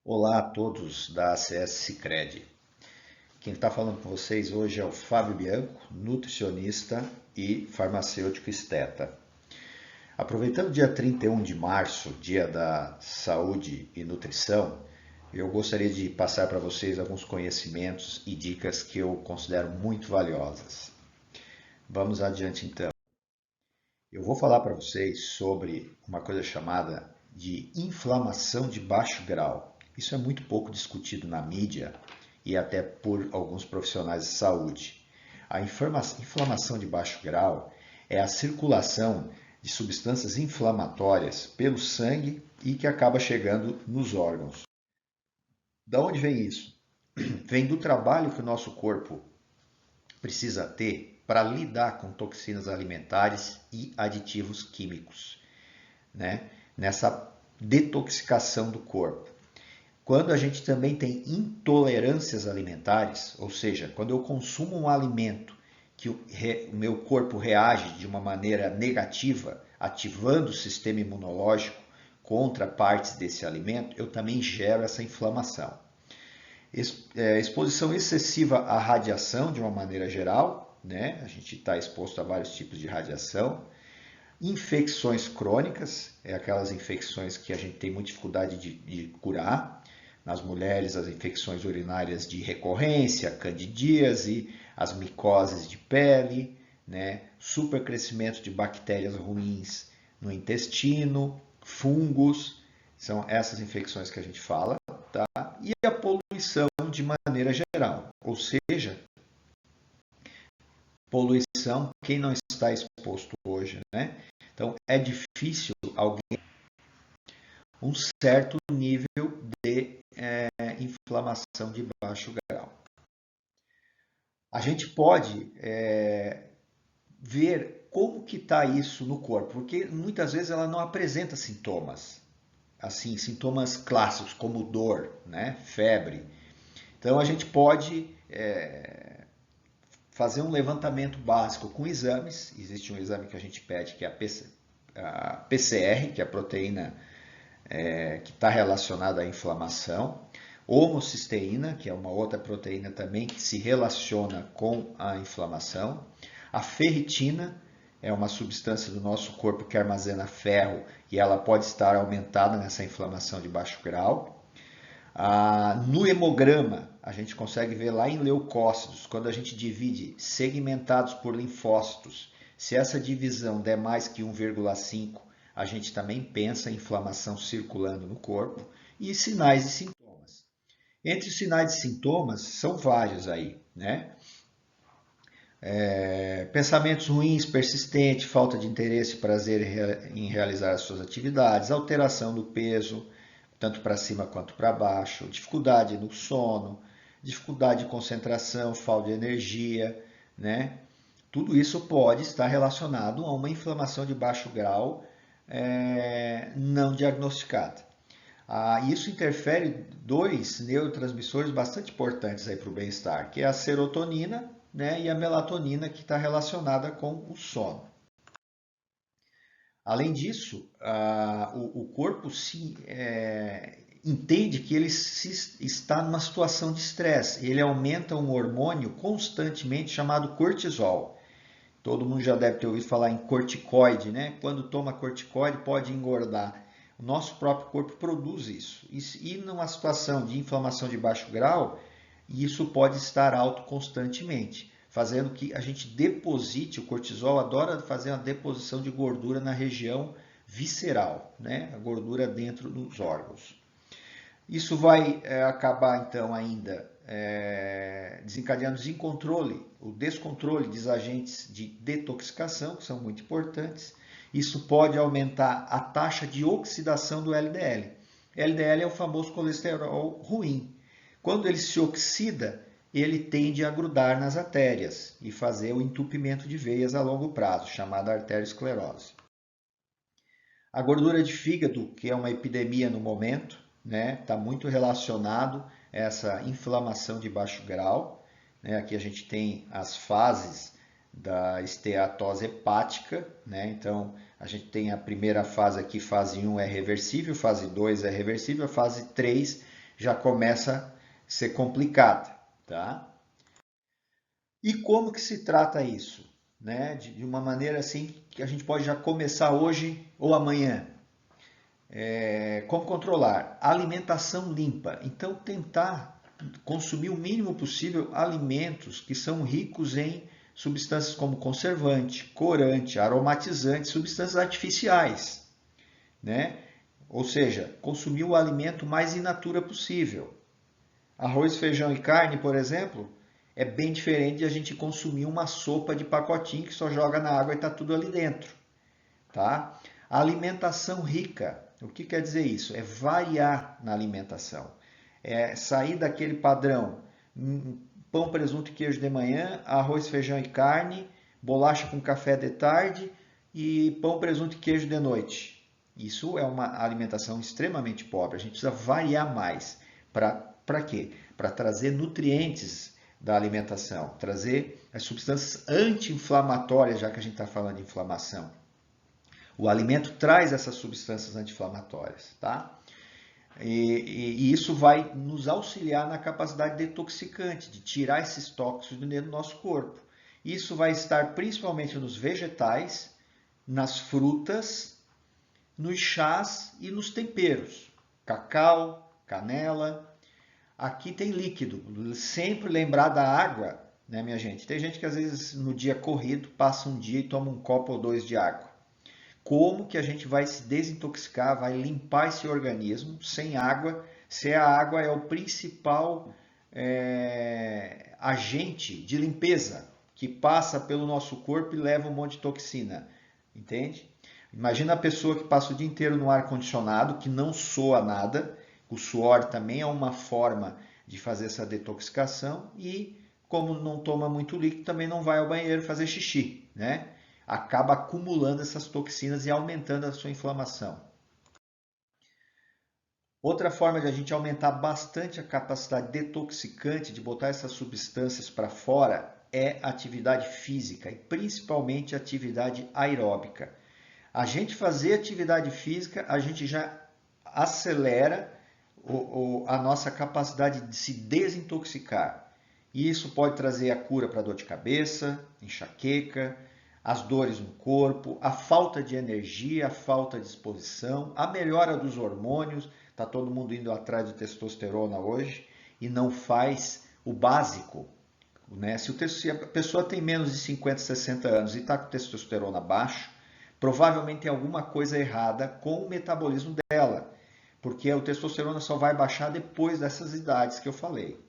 Olá a todos da ACS Sicredi. Quem está falando com vocês hoje é o Fábio Bianco, nutricionista e farmacêutico esteta. Aproveitando o dia 31 de março, dia da saúde e nutrição, eu gostaria de passar para vocês alguns conhecimentos e dicas que eu considero muito valiosas. Vamos adiante então. Eu vou falar para vocês sobre uma coisa chamada de inflamação de baixo grau. Isso é muito pouco discutido na mídia e até por alguns profissionais de saúde. A inflamação de baixo grau é a circulação de substâncias inflamatórias pelo sangue e que acaba chegando nos órgãos. Da onde vem isso? Vem do trabalho que o nosso corpo precisa ter para lidar com toxinas alimentares e aditivos químicos, né? Nessa detoxicação do corpo. Quando a gente também tem intolerâncias alimentares, ou seja, quando eu consumo um alimento que o meu corpo reage de uma maneira negativa, ativando o sistema imunológico contra partes desse alimento, eu também gero essa inflamação. Exposição excessiva à radiação, de uma maneira geral, né? A gente está exposto a vários tipos de radiação. Infecções crônicas, aquelas infecções que a gente tem muita dificuldade de curar. Nas mulheres, as infecções urinárias de recorrência, candidíase, as micoses de pele, né? Supercrescimento de bactérias ruins no intestino, fungos, são essas infecções que a gente fala, tá? E a poluição de maneira geral, ou seja, poluição, quem não está exposto hoje, né? Então é difícil alguém um certo nível de inflamação de baixo grau. A gente pode ver como que está isso no corpo, porque muitas vezes ela não apresenta sintomas, assim, sintomas clássicos como dor, né, febre. Então a gente pode fazer um levantamento básico com exames. Existe um exame que a gente pede que é a PCR, que é a proteína que está relacionada à inflamação. Homocisteína, que é uma outra proteína também que se relaciona com a inflamação. A ferritina é uma substância do nosso corpo que armazena ferro e ela pode estar aumentada nessa inflamação de baixo grau. No hemograma, a gente consegue ver lá em leucócitos, quando a gente divide segmentados por linfócitos, se essa divisão der mais que 1,5, a gente também pensa em inflamação circulando no corpo. E sinais e sintomas. Entre os sinais e sintomas, são vários aí, né? Pensamentos ruins, persistente, falta de interesse e prazer em realizar as suas atividades, alteração do peso, tanto para cima quanto para baixo, dificuldade no sono, dificuldade de concentração, falta de energia, né? Tudo isso pode estar relacionado a uma inflamação de baixo grau não diagnosticada. Isso interfere dois neurotransmissores bastante importantes para o bem-estar, que é a serotonina, né, e a melatonina, que está relacionada com o sono. Além disso, o corpo entende que ele está numa situação de estresse. Ele aumenta um hormônio constantemente chamado cortisol. Todo mundo já deve ter ouvido falar em corticoide, né? Quando toma corticoide pode engordar. O nosso próprio corpo produz isso. E numa situação de inflamação de baixo grau, isso pode estar alto constantemente, fazendo que a gente deposite, o cortisol adora fazer uma deposição de gordura na região visceral, né? A gordura dentro dos órgãos. Isso vai acabar então ainda desencadeando o descontrole dos agentes de detoxicação, que são muito importantes. Isso pode aumentar a taxa de oxidação do LDL. LDL é o famoso colesterol ruim. Quando ele se oxida, ele tende a grudar nas artérias e fazer o entupimento de veias a longo prazo, chamada arteriosclerose. A gordura de fígado, que é uma epidemia no momento, né, está muito relacionado a essa inflamação de baixo grau. Né? Aqui a gente tem as fases da esteatose hepática, né? Então a gente tem a primeira fase aqui, fase 1 é reversível, fase 2 é reversível, a fase 3 já começa a ser complicada, tá? E como que se trata isso? Né? De uma maneira assim que a gente pode já começar hoje ou amanhã. Como controlar? Alimentação limpa. Então, tentar consumir o mínimo possível alimentos que são ricos em substâncias como conservante, corante, aromatizante, substâncias artificiais, né? Ou seja, consumir o alimento mais in natura possível. Arroz, feijão e carne, por exemplo, é bem diferente de a gente consumir uma sopa de pacotinho que só joga na água e está tudo ali dentro, tá? A alimentação rica, o que quer dizer isso? É variar na alimentação. É sair daquele padrão, pão, presunto e queijo de manhã, arroz, feijão e carne, bolacha com café de tarde e pão, presunto e queijo de noite. Isso é uma alimentação extremamente pobre. A gente precisa variar mais. Para quê? Para trazer nutrientes da alimentação, trazer as substâncias anti-inflamatórias, já que a gente está falando de inflamação. O alimento traz essas substâncias anti-inflamatórias, tá? E isso vai nos auxiliar na capacidade detoxicante, de tirar esses tóxicos do nosso corpo. Isso vai estar principalmente nos vegetais, nas frutas, nos chás e nos temperos. Cacau, canela. Aqui tem líquido. Sempre lembrar da água, né, minha gente? Tem gente que às vezes no dia corrido passa um dia e toma um copo ou dois de água. Como que a gente vai se desintoxicar, vai limpar esse organismo sem água, se a água é o principal agente de limpeza que passa pelo nosso corpo e leva um monte de toxina, entende? Imagina a pessoa que passa o dia inteiro no ar-condicionado, que não soa nada, o suor também é uma forma de fazer essa detoxicação e, como não toma muito líquido, também não vai ao banheiro fazer xixi, né? Acaba acumulando essas toxinas e aumentando a sua inflamação. Outra forma de a gente aumentar bastante a capacidade detoxicante de botar essas substâncias para fora é atividade física e principalmente atividade aeróbica. A gente fazer atividade física, a gente já acelera a nossa capacidade de se desintoxicar. E isso pode trazer a cura para dor de cabeça, enxaqueca, as dores no corpo, a falta de energia, a falta de disposição, a melhora dos hormônios. Está todo mundo indo atrás de testosterona hoje e não faz o básico. Né? Se a pessoa tem menos de 50, 60 anos e está com testosterona baixo, provavelmente tem alguma coisa errada com o metabolismo dela, porque o testosterona só vai baixar depois dessas idades que eu falei.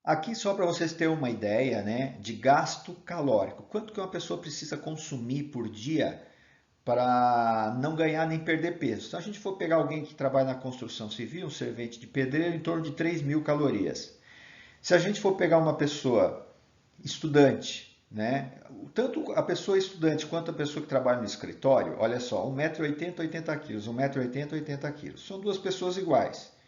Aqui só para vocês terem uma ideia, né, de gasto calórico. Quanto que uma pessoa precisa consumir por dia para não ganhar nem perder peso? Se a gente for pegar alguém que trabalha na construção civil, um servente de pedreiro, em torno de 3.000 calorias. Se a gente for pegar uma pessoa estudante, né, tanto a pessoa estudante quanto a pessoa que trabalha no escritório, olha só, 1,80 m, 80 kg, 1,80 m, 80 kg. São duas pessoas iguais.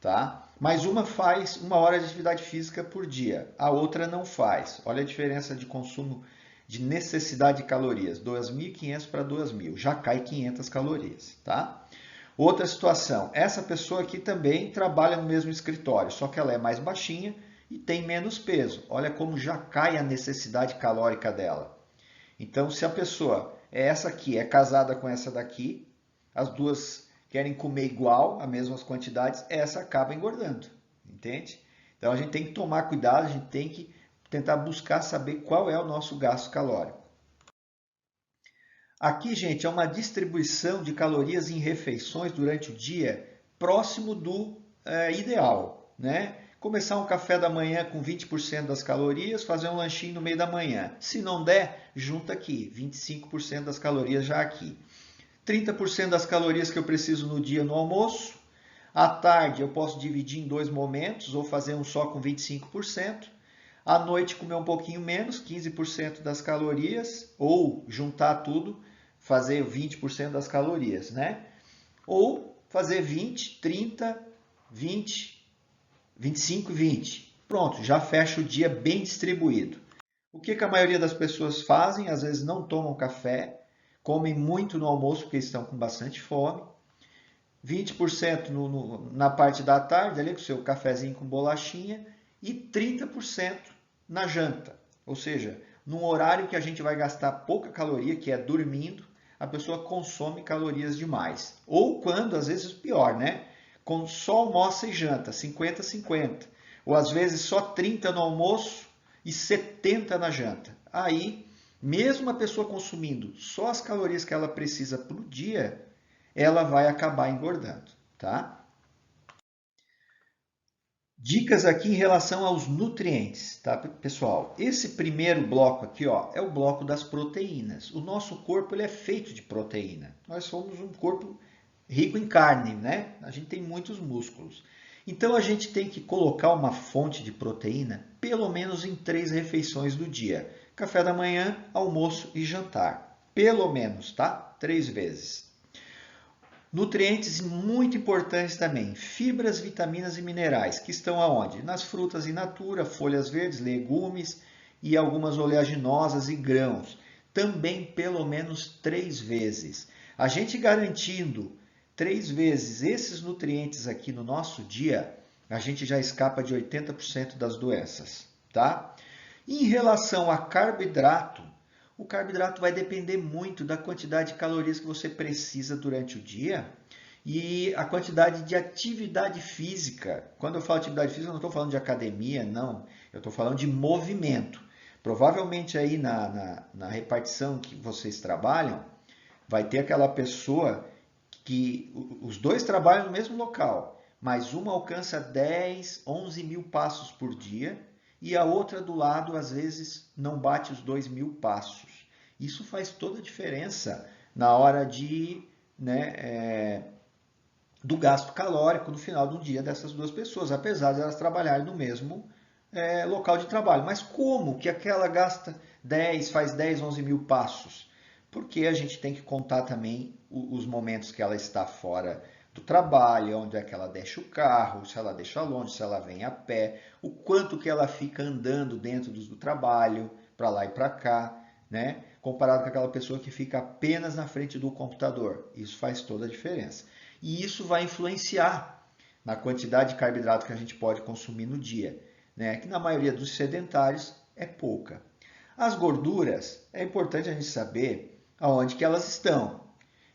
Tá? Mas uma faz 1 hora de atividade física por dia, a outra não faz. Olha a diferença de consumo de necessidade de calorias, 2.500 para 2.000, já cai 500 calorias. Tá? Outra situação, essa pessoa aqui também trabalha no mesmo escritório, só que ela é mais baixinha e tem menos peso. Olha como já cai a necessidade calórica dela. Então, se a pessoa é essa aqui, é casada com essa daqui, as duas querem comer igual, as mesmas quantidades, essa acaba engordando, entende? Então a gente tem que tomar cuidado, a gente tem que tentar buscar saber qual é o nosso gasto calórico. Aqui, gente, é uma distribuição de calorias em refeições durante o dia próximo do ideal, né? Começar um café da manhã com 20% das calorias, fazer um lanchinho no meio da manhã. Se não der, junta aqui, 25% das calorias já aqui. 30% das calorias que eu preciso no dia no almoço. À tarde eu posso dividir em 2 momentos ou fazer um só com 25%. À noite comer um pouquinho menos, 15% das calorias, ou juntar tudo, fazer 20% das calorias, né? Ou fazer 20, 30, 20, 25 e 20. Pronto, já fecha o dia bem distribuído. O que a maioria das pessoas fazem? Às vezes não tomam café, comem muito no almoço porque estão com bastante fome, 20% na parte da tarde, ali com o seu cafezinho com bolachinha, e 30% na janta. Ou seja, num horário que a gente vai gastar pouca caloria, que é dormindo, a pessoa consome calorias demais. Ou quando, às vezes, pior, né? Com só almoça e janta, 50-50. Ou às vezes só 30 no almoço e 70 na janta. Aí, mesmo a pessoa consumindo só as calorias que ela precisa por dia, ela vai acabar engordando, tá? Dicas aqui em relação aos nutrientes, tá, pessoal? Esse primeiro bloco aqui, ó, é o bloco das proteínas. O nosso corpo ele é feito de proteína. Nós somos um corpo rico em carne, né? A gente tem muitos músculos. Então a gente tem que colocar uma fonte de proteína pelo menos em 3 refeições do dia: café da manhã, almoço e jantar. Pelo menos, tá? 3 vezes. Nutrientes muito importantes também, fibras, vitaminas e minerais, que estão aonde? Nas frutas in natura, folhas verdes, legumes e algumas oleaginosas e grãos. Também pelo menos 3 vezes. A gente garantindo 3 vezes esses nutrientes aqui no nosso dia, a gente já escapa de 80% das doenças, tá? Em relação a carboidrato, o carboidrato vai depender muito da quantidade de calorias que você precisa durante o dia e a quantidade de atividade física. Quando eu falo atividade física, eu não estou falando de academia, não. Eu estou falando de movimento. Provavelmente aí na repartição que vocês trabalham, vai ter aquela pessoa que os dois trabalham no mesmo local, mas uma alcança 10, 11 mil passos por dia e a outra do lado, às vezes, não bate os 2.000 passos. Isso faz toda a diferença na hora do gasto calórico no final do dia dessas duas pessoas, apesar de elas trabalharem no mesmo local de trabalho. Mas como que aquela gasta 10, faz 10, 11 mil passos? Porque a gente tem que contar também os momentos que ela está fora do trabalho, onde é que ela deixa o carro, se ela deixa longe, se ela vem a pé, o quanto que ela fica andando dentro do trabalho, para lá e para cá, né? Comparado com aquela pessoa que fica apenas na frente do computador. Isso faz toda a diferença. E isso vai influenciar na quantidade de carboidrato que a gente pode consumir no dia, né? Que na maioria dos sedentários é pouca. As gorduras, é importante a gente saber aonde que elas estão.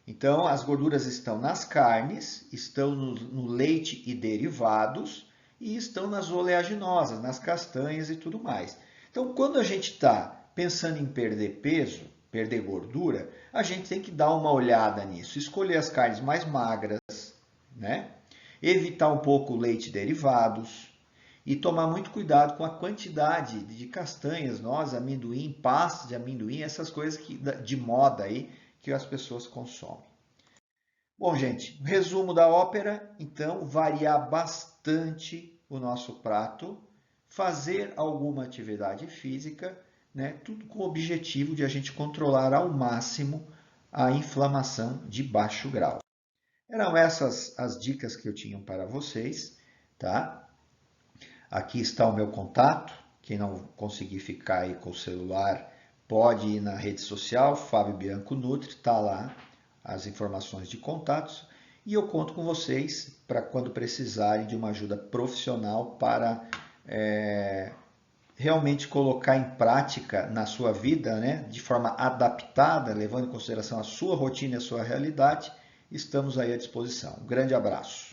Então, as gorduras estão nas carnes, estão no leite e derivados e estão nas oleaginosas, nas castanhas e tudo mais. Então, quando a gente está pensando em perder peso, perder gordura, a gente tem que dar uma olhada nisso, escolher as carnes mais magras, né? Evitar um pouco o leite e derivados e tomar muito cuidado com a quantidade de castanhas, nozes, amendoim, pastas de amendoim, essas coisas de moda aí, que as pessoas consomem. Bom, gente, resumo da ópera, então, variar bastante o nosso prato, fazer alguma atividade física, né, tudo com o objetivo de a gente controlar ao máximo a inflamação de baixo grau. Eram essas as dicas que eu tinha para vocês, tá? Aqui está o meu contato, quem não conseguir ficar aí com o celular, pode ir na rede social, Fábio Bianco Nutri, está lá as informações de contatos e eu conto com vocês para quando precisarem de uma ajuda profissional para realmente colocar em prática na sua vida, né, de forma adaptada, levando em consideração a sua rotina e a sua realidade, estamos aí à disposição. Um grande abraço.